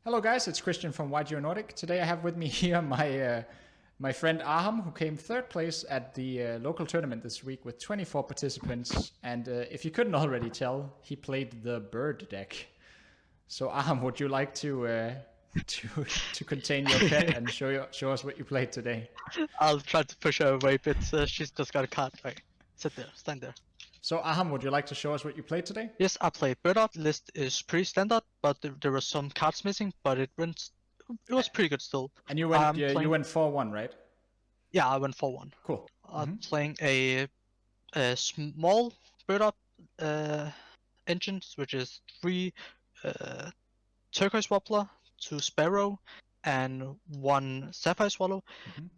Hello guys, it's Christian from YGO Nordic. Today I have with me here my friend Arham, who came third place at the local tournament this week with 24 participants. And if you couldn't already tell, he played the bird deck. So Arham, would you like to contain your pet and show us what you played today? I'll try to push her away, but she's just got a card. Right, sit there, stand there. So Arham, would you like to show us what you played today? Yes, I played Bird Art. List is pretty standard, but there were some cards missing. But it was pretty good still. And you went 4-1, right? Yeah, I went for one. Cool. I'm playing a small Bird Art engines, which is 3 turquoise wobbler, 2 sparrow, and 1 sapphire swallow.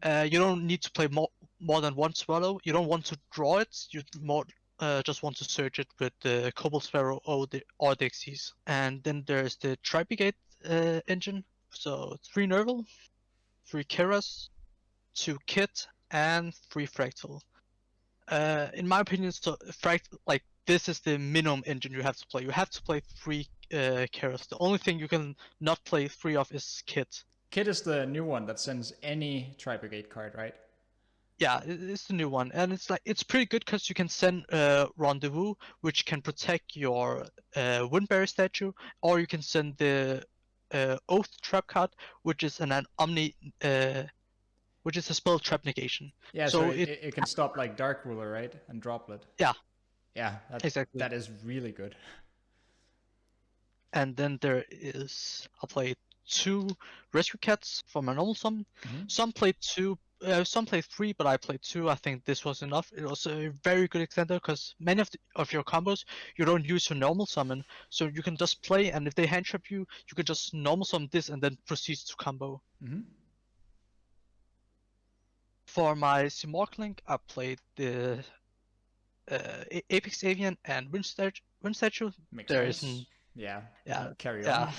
You don't need to play more than 1 swallow. You don't want to draw it. You just want to search it with the Cobalt Sparrow or the Xyz. And then there's the Tri-Brigade engine. So 3 Nerval, 3 Keras, 2 Kit, and 3 Fractal. In my opinion, so this is the minimum engine you have to play. You have to play 3 Keras. The only thing you can not play 3 of is Kit. Kit is the new one that sends any Tri-Brigade card, right? Yeah, it's the new one, and it's pretty good because you can send Rendezvous, which can protect your Windberry statue, or you can send the Oath trap card, which is an Omni, which is a spell trap negation. Yeah, so it can stop like Dark Ruler, right, and Droplet. Yeah. Yeah, exactly. That is really good. And then there is, I'll play 2 Rescue Cats for my normal summon. Some played 2. Some played 3, but I played 2. I think this was enough. It was a very good extender because many of your combos you don't use your normal summon, so you can just play, and if they hand trap you, you can just normal summon this and then proceed to combo. For my Simorgh, I played the Apex Avian and Wind Statue. There isn't. Yeah. Carry on.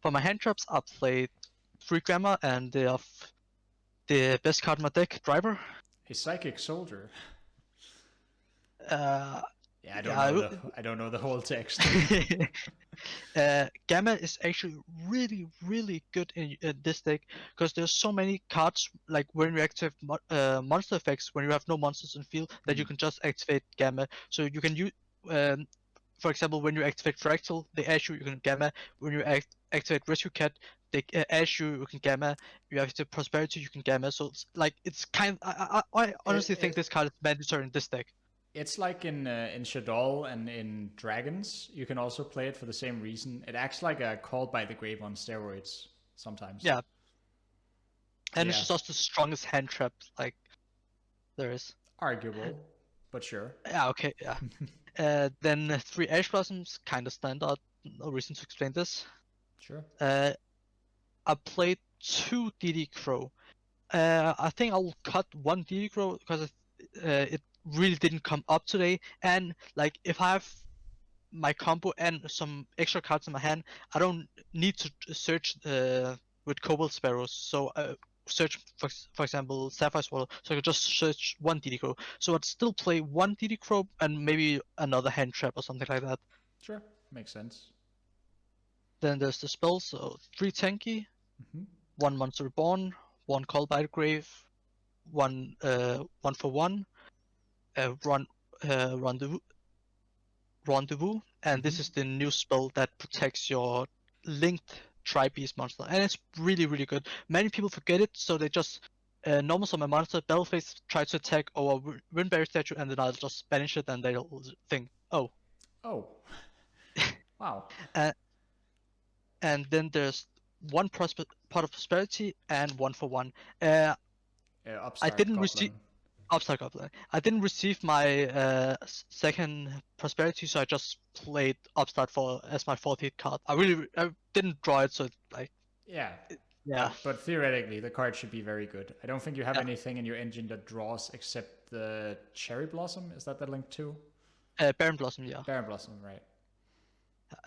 For my hand traps, I played 3 Grammar and the best card in my deck, Driver. A Psychic Soldier. I don't know the whole text. Gamma is actually really, really good in this deck because there's so many cards, like when you activate monster effects, when you have no monsters in field, that you can just activate Gamma. So you can use, for example, when you activate Fractal, they ask you can Gamma. When you activate Rescue Cat, they ask you can Gamma. You have the Prosperity, you can Gamma. So it's kind of, I honestly think this card is mandatory in this deck. It's like in Shaddoll and in Dragons, you can also play it for the same reason. It acts like a Call by the Grave on steroids sometimes. Yeah. And it's just the strongest hand trap there is. Arguable, but sure. Yeah, okay, yeah. Then 3 Ash Blossoms, kind of standard. No reason to explain this. Sure. I played 2 DD Crow. I think I'll cut 1 DD Crow because it really didn't come up today, and if I have my combo and some extra cards in my hand, I don't need to search with Cobalt Sparrows. So search for example Sapphire Swallow, so I could just search 1 DD Crow. So I'd still play 1 DD Crow and maybe another hand trap or something like that. Sure, makes sense. Then there's the spells, so 3 Tanky, 1 Monster Reborn, 1 Call by the Grave, 1 for 1. Rendezvous, and this is the new spell that protects your linked Tri-Beast monster, and it's really, really good. Many people forget it, so they just normal summon a monster, battle phase, try to attack our Windberry statue, and then I'll just banish it, and they'll think, oh. Wow. And then there's 1 pot of prosperity and 1 for 1. I didn't receive. Upstart Goblin. I didn't receive my second prosperity, so I just played Upstart as my 4th hit card. I didn't draw it, so yeah. Yeah. But theoretically, the card should be very good. I don't think you have anything in your engine that draws except the Cherry Blossom. Is that the link too? Baron Blossom, yeah. Baron Blossom, right.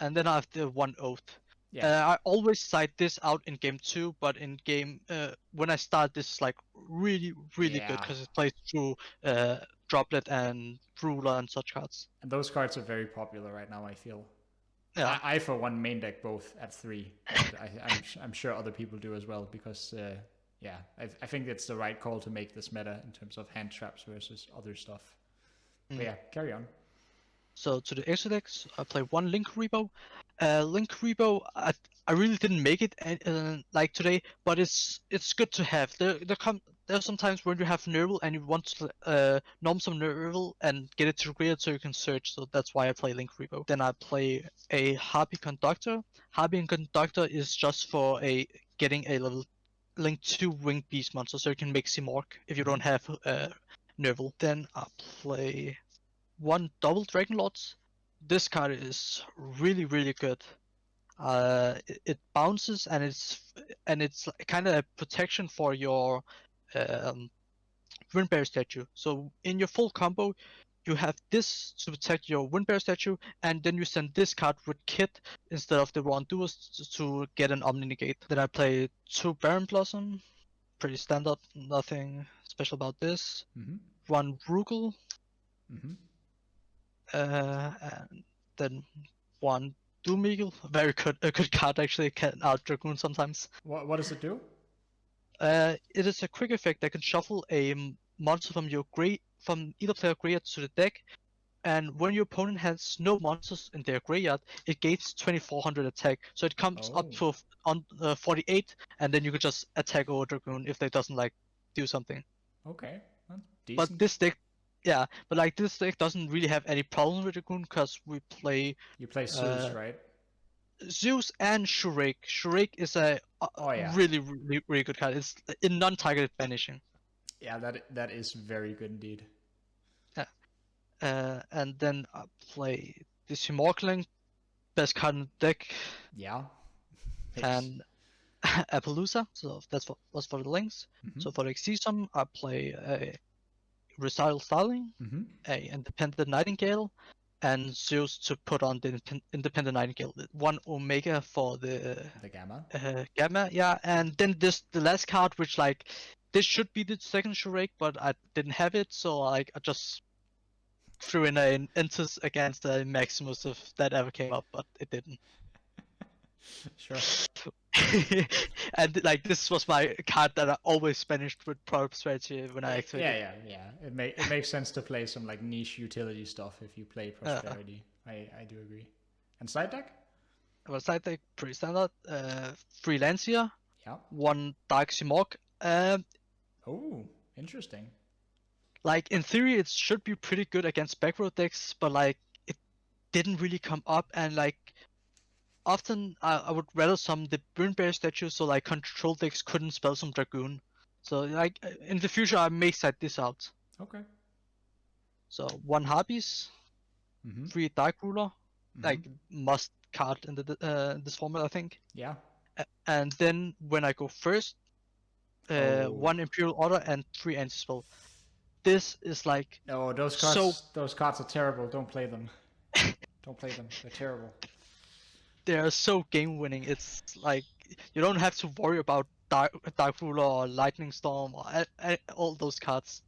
And then I have the 1 Oath. Yeah. I always cite this out in game 2, but in game when I start, this is really, really good because it plays through Droplet and Ruler and such cards. And those cards are very popular right now, I feel. Yeah. I for one main deck both at 3, and I'm sure other people do as well, because yeah, I think it's the right call to make this meta in terms of hand traps versus other stuff. But yeah, carry on. So to the extra decks, I play one Link Repo. Link Repo, I really didn't make it like today, but it's good to have. There's sometimes when you have Nerval and you want to norm some Nerval and get it to grid so you can search. So that's why I play Link Repo. Then I play a Harpy Conductor. Harpy Conductor is just for getting a level Link 2 Winged Beast monster, so you can make Simorgh if you don't have Nerval. Then I play one double Dragon Lords. This card is really good. It bounces and it's kind of a protection for your Windbear statue. So in your full combo, you have this to protect your Windbear statue, and then you send this card with Kit instead of the Ron Duos to get an Omni Negate. Then I play 2 Baron Blossom, pretty standard, nothing special about this. One Rugal. And then one Doomeagle, very a good card actually, can out Dragoon sometimes. What does it do? It is a quick effect that can shuffle a monster from either player graveyard to the deck, and when your opponent has no monsters in their graveyard, it gains 2400 attack. So it comes up to 48, and then you can just attack over Dragoon if they doesn't like do something. Okay, that's decent. But this deck, yeah, but like this deck doesn't really have any problem with Dragoon because we play. You play Zeus, right? Zeus and Shurake. Shurake is a really good card. It's in non-targeted banishing. Yeah, that is very good indeed. Yeah. And then I play the Simorgh, best card in the deck. Yeah. And Appaloosa. So was for the links. So for the Exisum, I play a Recital Starling, a Independent Nightingale, and Zeus to put on the Independent Nightingale. One Omega for the Gamma. Gamma, yeah. And then the last card, which like this should be the second Shurake, but I didn't have it, so like I just threw in an Intus against the Maximus if that ever came up, but it didn't. Sure. And like this was my card that I always banished with product strategy when I activated. Yeah. It makes sense to play some like niche utility stuff if you play Prosperity. I do agree. And side deck? Well, side deck pretty standard. 3 Lancia. Yeah. 1 Dark Simorgh. Oh, interesting. Like in theory, it should be pretty good against back row decks, but like it didn't really come up, and like often I would rather summon the Windbear statue so like control decks couldn't spell some Dragoon. So like in the future I may set this out. Okay. So 1 Harpies, 3 Dark Ruler, like must card in this format I think. Yeah. And then when I go first, 1 Imperial Order and 3 Anti-Spell. This is like those cards are terrible. Don't play them. Don't play them. They're terrible. They are so game winning. It's like you don't have to worry about Dark Ruler or Lightning Storm or all those cards.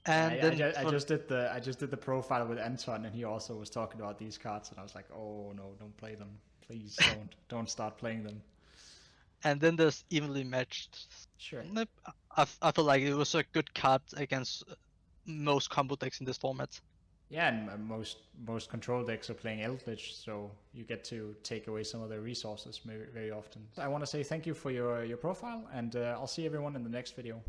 And I just did the profile with Anton, and he also was talking about these cards, and I was like, oh no, don't play them, please don't start playing them. And then there's Evenly Matched. Sure. I feel like it was a good card against most combo decks in this format. Yeah, and most control decks are playing Eldritch, so you get to take away some of their resources very often. I want to say thank you for your profile, and I'll see everyone in the next video.